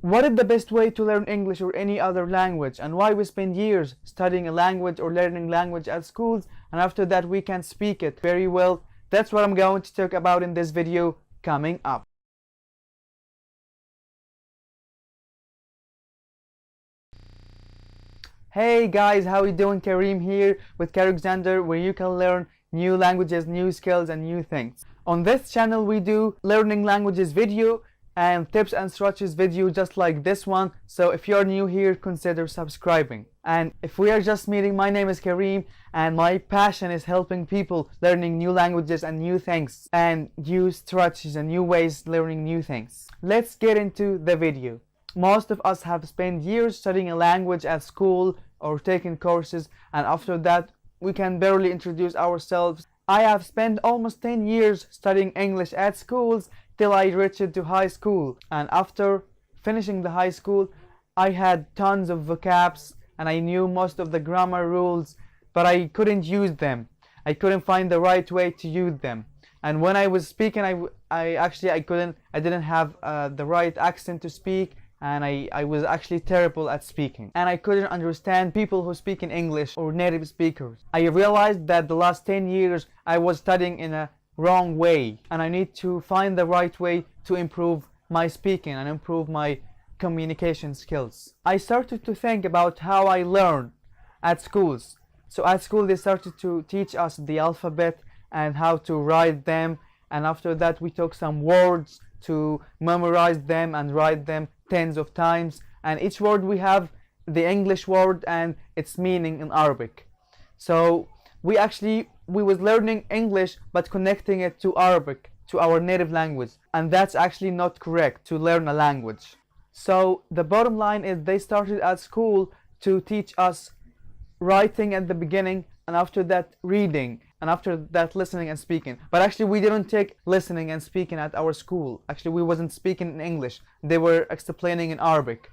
What is the best way to learn English or any other language, and why we spend years studying a language or learning language at schools and after that we can speak it very well? That's what I'm going to talk about in this video coming up. Hey guys, how you doing? Kareem here with Karexander, where you can learn new languages, new skills and new things. On this channel we do learning languages video and tips and strategies video just like this one. So if you're new here, consider subscribing. And if we are just meeting, my name is Kareem and my passion is helping people learning new languages and new things and new strategies and new ways learning new things. Let's get into the video. Most of us have spent years studying a language at school or taking courses, and after that we can barely introduce ourselves. I have spent almost 10 years studying English at schools till I reached to high school, and after finishing the high school I had tons of vocabs and I knew most of the grammar rules, but I couldn't use them. I couldn't find the right way to use them, and when I was speaking I didn't have the right accent to speak, and I was actually terrible at speaking, and I couldn't understand people who speak in English or native speakers. I realized that the last 10 years I was studying in a wrong way, and I need to find the right way to improve my speaking and improve my communication skills. I started to think about how I learn at schools. So at school they started to teach us the alphabet and how to write them, and after that we took some words to memorize them and write them tens of times, and each word we have the English word and its meaning in Arabic. So we was learning English but connecting it to Arabic, to our native language, and that's actually not correct to learn a language. So the bottom line is they started at school to teach us writing at the beginning, and after that reading, and after that listening and speaking. But actually we didn't take listening and speaking at our school. Actually we wasn't speaking in English. They were explaining in Arabic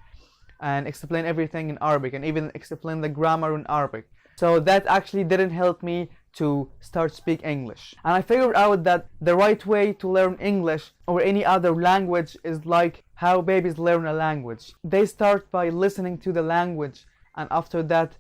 and explain everything in Arabic and even explain the grammar in Arabic. So that actually didn't help me to start speak English. And I figured out that the right way to learn English or any other language is like how babies learn a language. They start by listening to the language, and after that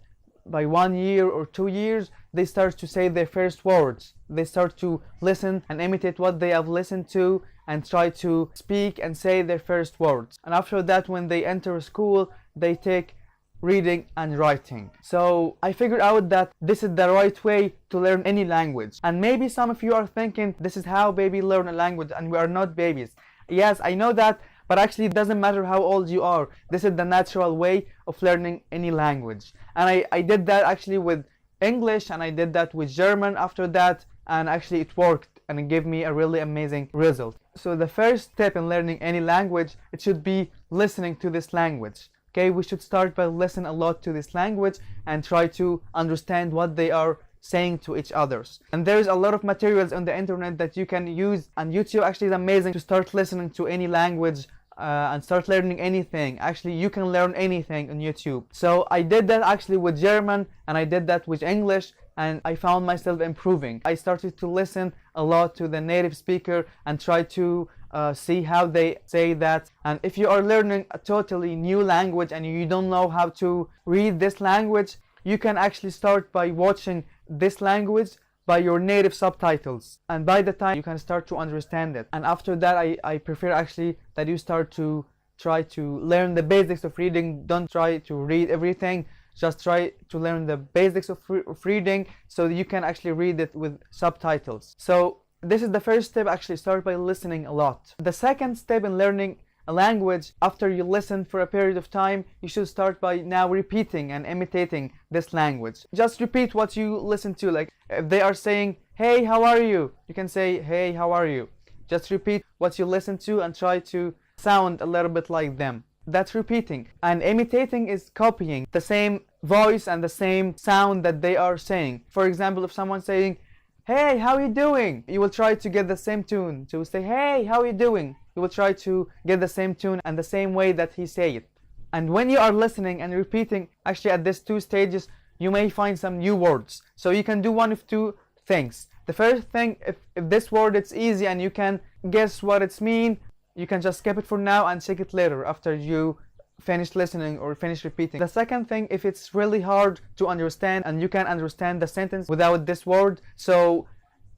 by 1 year or 2 years they start to say their first words. They start to listen and imitate what they have listened to and try to speak and say their first words. And after that, when they enter school, they take reading and writing. So I figured out that this is the right way to learn any language. And maybe some of you are thinking this is how babies learn a language and we are not babies. Yes, I know that, but actually it doesn't matter how old you are. This is the natural way of learning any language. And I did that actually with English, and I did that with German after that, and actually it worked and it gave me a really amazing result. So the first step in learning any language, it should be listening to this language. Okay, we should start by listening a lot to this language and try to understand what they are saying to each others. And there is a lot of materials on the internet that you can use, and YouTube actually is amazing to start listening to any language and start learning anything. Actually you can learn anything on YouTube. So I did that actually with German, and I did that with English, and I found myself improving. I started to listen a lot to the native speaker and try to see how they say that. And if you are learning a totally new language and you don't know how to read this language, you can actually start by watching this language by your native subtitles, and by the time you can start to understand it. And after that I prefer actually that you start to try to learn the basics of reading. Don't try to read everything, just try to learn the basics of reading so that you can actually read it with subtitles. So this is the first step. Actually start by listening a lot. The second step in learning a language, after you listen for a period of time, you should start by now repeating and imitating this language. Just repeat what you listen to. Like if they are saying, hey, how are you? You can say, hey, how are you? Just repeat what you listen to and try to sound a little bit like them. That's repeating. And imitating is copying the same voice and the same sound that they are saying. For example, if someone's saying, hey, how are you doing? You will try to get the same tune. To say, hey, how are you doing? You will try to get the same tune and the same way that he say it. And when you are listening and repeating, actually at these two stages, you may find some new words. So you can do one of two things. The first thing, if this word it's easy and you can guess what it's mean, you can just skip it for now and check it later after you finish listening or finish repeating. The second thing, if it's really hard to understand and you can understand the sentence without this word, so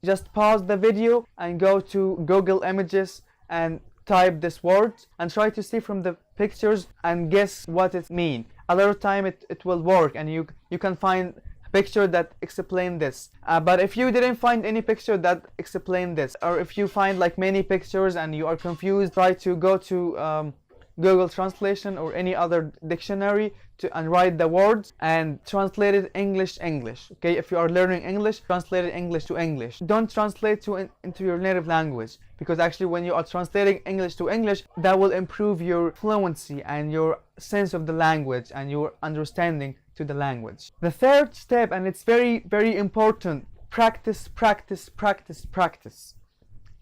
just pause the video and go to Google Images and type this word and try to see from the pictures and guess what it means. A lot of time it will work and you can find a picture that explain this. But if you didn't find any picture that explain this, or if you find like many pictures and you are confused, try to go to Google Translation or any other dictionary and write the words and translate it English. Okay, if you are learning English, translate it English to English. Don't translate into your native language, because actually when you are translating English to English, that will improve your fluency and your sense of the language and your understanding to the language. The third step, and it's very, very important, practice.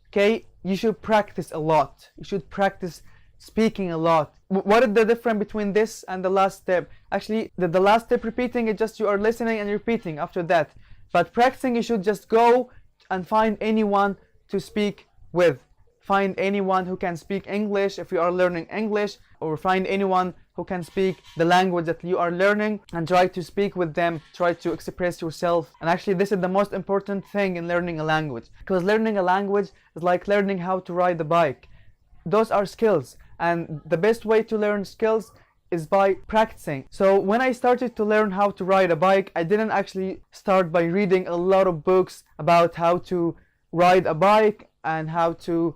Okay, you should practice a lot. You should practice speaking a lot. What is the difference between this and the last step? Actually, the last step, repeating, it just you are listening and repeating after that. But practicing, you should just go and find anyone to speak with. Find anyone who can speak English if you are learning English, or find anyone who can speak the language that you are learning and try to speak with them, try to express yourself. And actually this is the most important thing in learning a language, because learning a language is like learning how to ride a bike. Those are skills, and the best way to learn skills is by practicing. So when I started to learn how to ride a bike, I didn't actually start by reading a lot of books about how to ride a bike and how to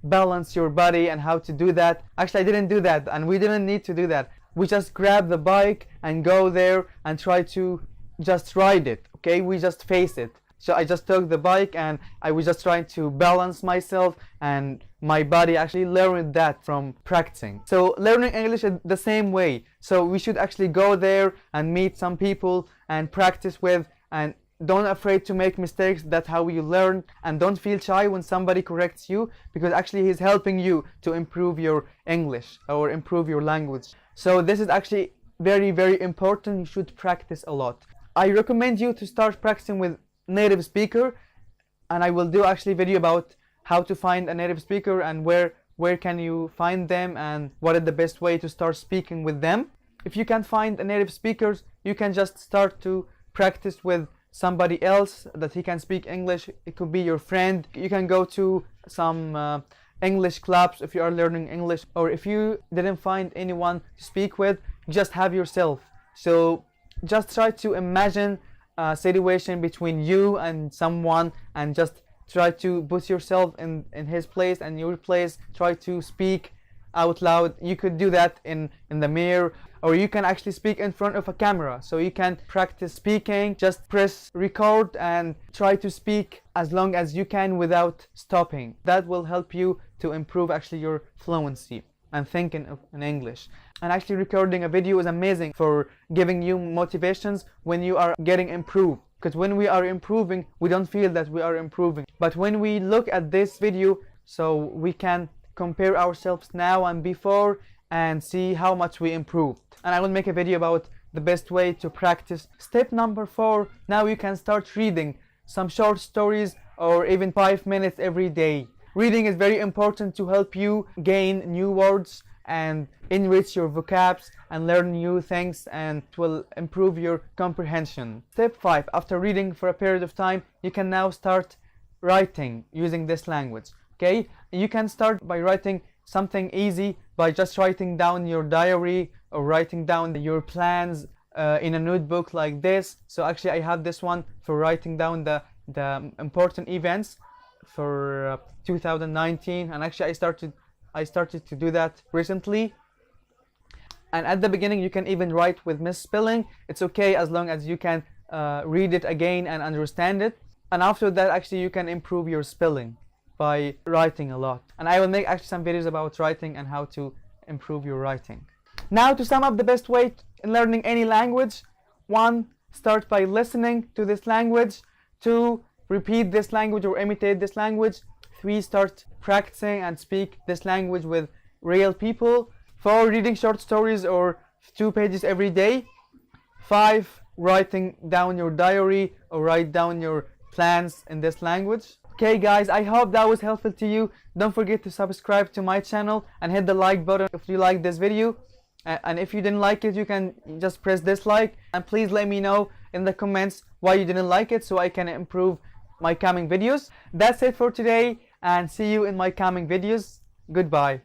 balance your body and how to do that. Actually, I didn't do that, and we didn't need to do that. We just grab the bike and go there and try to just ride it. Okay, we just face it. So I just took the bike and I was just trying to balance myself, and my body actually learned that from practicing. So learning English is the same way. So we should actually go there and meet some people and practice with, and don't afraid to make mistakes. That's how you learn. And don't feel shy when somebody corrects you, because actually he's helping you to improve your English or improve your language. So this is actually very, very important. You should practice a lot. I recommend you to start practicing with native speaker, and I will do actually video about how to find a native speaker and where can you find them and what is the best way to start speaking with them. If you can't find a native speaker, you can just start to practice with somebody else that he can speak English. It could be your friend. You can go to some English clubs if you are learning English, or if you didn't find anyone to speak with, just have yourself. So just try to imagine a situation between you and someone and just try to put yourself in his place and your place. Try to speak out loud. You could do that in the mirror, or you can actually speak in front of a camera. So you can practice speaking. Just press record and try to speak as long as you can without stopping. That will help you to improve actually your fluency and thinking in English. And actually recording a video is amazing for giving you motivations when you are getting improved. Because when we are improving, we don't feel that we are improving. But when we look at this video, so we can compare ourselves now and before and see how much we improved. And I will make a video about the best way to practice. Step number 4, now you can start reading some short stories or even 5 minutes every day. Reading is very important to help you gain new words and enrich your vocabs and learn new things, and it will improve your comprehension. Step 5, after reading for a period of time, you can now start writing using this language. Okay, you can start by writing something easy by just writing down your diary or writing down your plans in a notebook like this. So actually I have this one for writing down the important events for 2019, and actually I started to do that recently. And at the beginning you can even write with misspelling. It's okay as long as you can read it again and understand it. And after that actually you can improve your spelling by writing a lot. And I will make actually some videos about writing and how to improve your writing. Now to sum up the best way in learning any language: 1. Start by listening to this language. 2. Repeat this language or imitate this language. 3. Start practicing and speak this language with real people. 4. Reading short stories or 2 pages every day. 5. Writing down your diary or write down your plans in this language. Okay guys, I hope that was helpful to you. Don't forget to subscribe to my channel and hit the like button if you like this video. And if you didn't like it, you can just press dislike. And please let me know in the comments why you didn't like it so I can improve my coming videos. That's it for today, and see you in my coming videos. Goodbye.